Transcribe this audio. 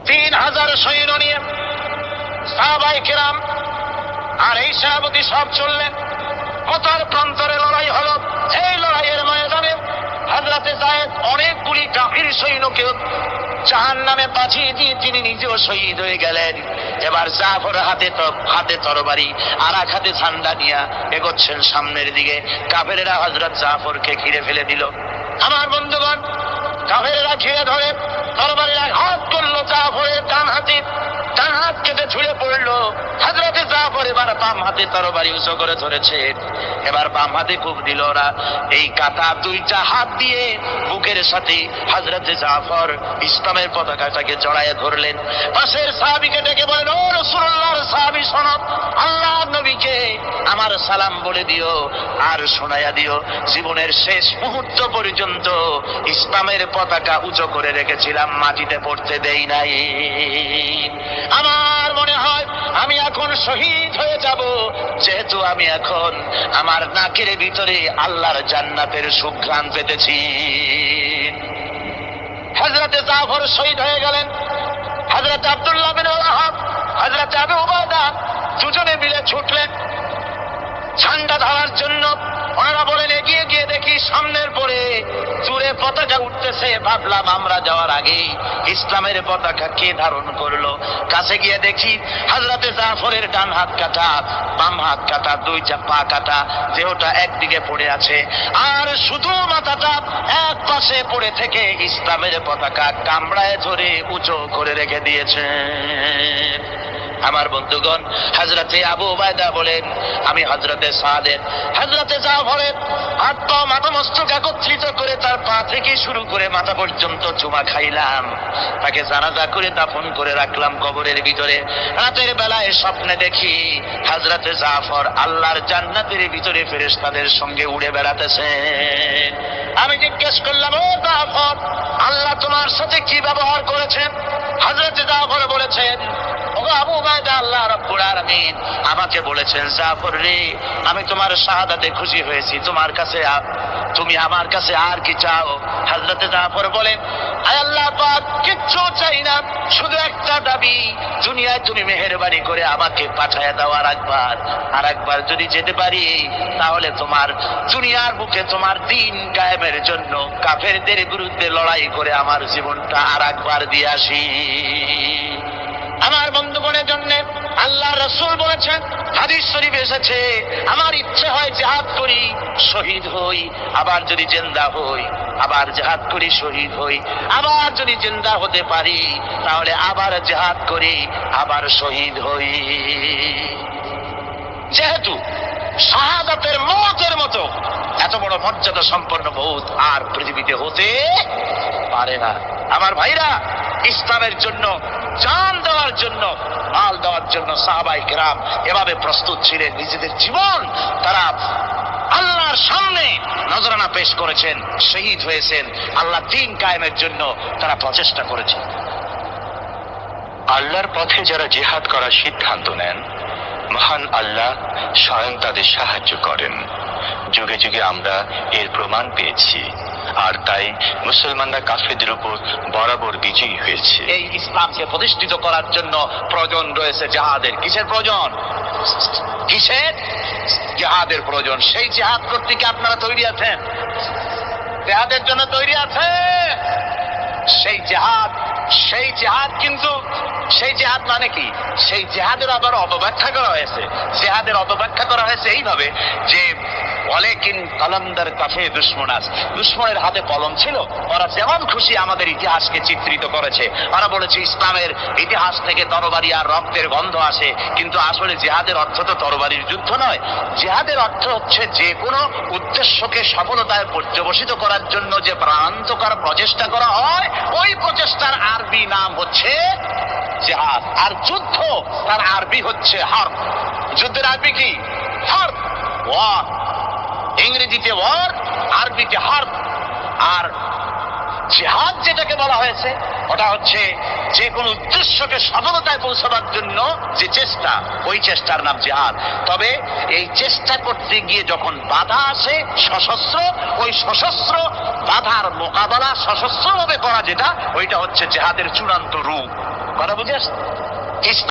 3000 সৈন্য নিয়ে সাহাবায়ে কেরাম আর এই সেনাপতি সব চললেন। মতার প্রান্তরে লড়াই হলো। এই লড়াইয়ের ময়দানে হযরতে যায়েদ অনেকগুলি কাফির সৈন্যকে জাহান্নামে পাঠিয়ে দিয়ে তিনি নিজেও শহীদ হয়ে গেলেন। এবার জাফর হাতে তরবারি আর এক হাতে ঝান্ডা নিয়ে এগোচ্ছেন সামনের দিকে। কাফেরেরা হযরত জাফরকে ঘিরে ফেলে দিল। আমার বন্ধুগণ, কাফেরেরা ঘিরে ধরে তরবারির আঘাত করলো জাফরের ডান হাতে। ডান হাত কেটে ঝুলে পড়লো। হযরতে জাফর এবার বাম হাতে তরবারি উঁচু করে ধরেছে। এবার বাম হাতে কুপ দিল ওরা। এই কাটা দুইটা হাত দিয়ে বুকের সাথে হযরতে জাফর ইসলামের পতাকাটাকে জড়ায় ধরলেন। পাশের সাহাবীকে ডেকে বলেন, ও রাসূলুল্লাহর সাহাবী শোনো, আল্লাহর নবীকে আমার সালাম বলে দিও আর শোনায়া দিও, জীবনের শেষ মুহূর্ত পর্যন্ত ইসলামের পতাকা উঁচু করে রেখেছিলাম, মাটিতে পড়তে দেই নাই। আমার মনে হয় আমি এখন শহীদ হয়ে যাব, যেহেতু আমি এখন আমার নাকের ভিতরে আল্লাহর জান্নাতের সুঘ্রাণ পেতেছি। হযরতে জাফর শহীদ হয়ে গেলেন। হযরতে আব্দুল্লাহ বিন ওয়াহাব, হযরতে আবু উবাদা দুজনে মিলে ছুটলেন ঝান্ডা ধরার জন্য। ওনারা বলেন, এগিয়ে গিয়ে দেখি সামনের পরে জুড়ে পতাকা উঠতেছে। ভাবলাম আমরা যাওয়ার আগেই ইসলামের পতাকা কে ধারণ করলো। কাছে গিয়ে দেখি হযরতে জাফরের ডান হাত কাটা, বাম হাত কাটা, দুইটা পা কাটা, দেহটা একদিকে পড়ে আছে আর শুধু মাথাটা এক পাশে পড়ে থেকে ইসলামের পতাকা কামড়ায় ধরে উঁচু করে রেখে দিয়েছে। আমার বন্ধুগণ, হযরতে আবু উবাইদা বলেন, আমি হযরতে সাদের, হযরতে জাফরের হাত পা মাথা মস্তক একত্রিত করে তার পা থেকে শুরু করে মাথা পর্যন্ত চুমা খাইলাম। তাকে জানাজা করে দাফন করে রাখলাম কবরের ভিতরে। রাতের বেলায় স্বপ্নে দেখি হযরতে জাফর আল্লাহর জান্নাতের ভিতরে ফেরেশতাদের সঙ্গে উড়ে বেড়াতেছেন। আমি জিজ্ঞেস করলাম, ও জাফর, আল্লাহ তোমার সাথে কি ব্যবহার করেছেন? হযরতে জাফর বলেছেন, ও আবু উবাইদা, আল্লাহ রাব্বুল আলামিন আমাকে বলেছেন, জাফর রে, আমি তোমার শাহাদাতে খুশি হয়েছি, তুমি আমার কাছে আর কি চাও? হযরতে জাফর বলেন, আয় আল্লাহ পাক, কিচ্ছু চাই না, শুধু একটা দাবি, দুনিয়ায় তুমি মেহেরবানি করে আমাকে পাঠায়া দাও আর একবার যদি যেতে পারি, তাহলে তোমার দুনিয়ার বুকে তোমার দ্বীন কায়েমের জন্য কাফেরদের বিরুদ্ধে লড়াই করে আমার জীবনটা আর একবার দিয়ে আসি। আমার বন্ধুগণের জন্য আল্লাহ রাসূল বলেছেন, হাদিস শরীফে এসেছে, আমার ইচ্ছে হয় জিহাদ করি, শহীদ হই, আবার যদি জিন্দা হই, আবার জিহাদ করি, শহীদ হই, আবার যদি জিন্দা হতে পারি তাহলে আবার জিহাদ করি, আবার শহীদ হই। যেহেতু শাহাদাতের মওতের মতো এত বড় মর্যাদা সম্পন্ন মওত আর পৃথিবীতে হতে পারে না। আমার ভাইরা, ইসলামের জন্য জান দেওয়ার জন্য, মাল দেওয়ার জন্য সাহাবায়ে কেরাম এভাবে প্রস্তুত ছিলেন। নিজেদের জীবন তারা আল্লাহর সামনে নজরানা পেশ করেছেন, শহীদ হয়েছেন, আল্লাহ দ্বীন কায়েমের জন্য তারা প্রচেষ্টা করেছেন। আল্লাহর পথে যারা জিহাদ করার সিদ্ধান্ত নেন, মহান আল্লাহ স্বয়ং তাদের সাহায্য করেন। যুগে যুগে আমরা এর প্রমাণ পেয়েছি, আর তাই মুসলমানরা কাফেরদের উপর বরাবর বিজয়ী হয়েছে। এই ইসলামকে প্রতিষ্ঠিত করার জন্য প্রয়োজন রয়েছে জিহাদের। কিসের প্রয়োজন? কিসের? জিহাদের প্রয়োজন। সেই জিহাদ করতে কি আপনারা তৈরি আছেন? জিহাদের জন্য তৈরি আছে? সেই জিহাদ কিন্তু সেই জিহাদ মানে কি? সেই জিহাদের আবার অপব্যাখ্যা করা হয়েছে। জিহাদের অপব্যাখ্যা করা হয়েছে এইভাবে যে, ওয়ালাকিন কালান্দার কাফে দুশমনাস, দুশমনের হাতে কলম ছিল, ওরা যেমন খুশি আমাদের ইতিহাসকে চিত্রিত করেছে। ওরা বলেছে ইসলামের ইতিহাস থেকে তরবারি আর রক্তের গন্ধ আসে, কিন্তু আসলে জিহাদের অর্থ তো তরবারির যুদ্ধ নয়। জিহাদের অর্থ হচ্ছে যে কোনো উদ্দেশ্যকে সফলতায় পর্যবসিত করার জন্য যে প্রাণান্তকর প্রচেষ্টা করা হয়, ওই প্রচেষ্টার আরবি নাম হচ্ছে জিহাদ। আর যুদ্ধ তার আরবি হচ্ছে হার্ব। যুদ্ধের আরবি কি? হার্ব, ওয়ার। ইংরেজিতে ওয়ার, আরবিতে হার্ব। আর জিহাদ যেটাকে বলা হয়েছে, ওটা হচ্ছে যে কোনো উদ্দেশ্যকে সফলতায় পৌঁছাবার জন্য যে চেষ্টা, ওই চেষ্টার নাম জিহাদ। তবে এই চেষ্টা করতে গিয়ে যখন বাধা আসে সশস্ত্র, ওই সশস্ত্র বাধার মোকাবেলা সশস্ত্রভাবে করা যেটা, ওইটা হচ্ছে জিহাদের চূড়ান্ত রূপ। কথা বুঝে আসছে?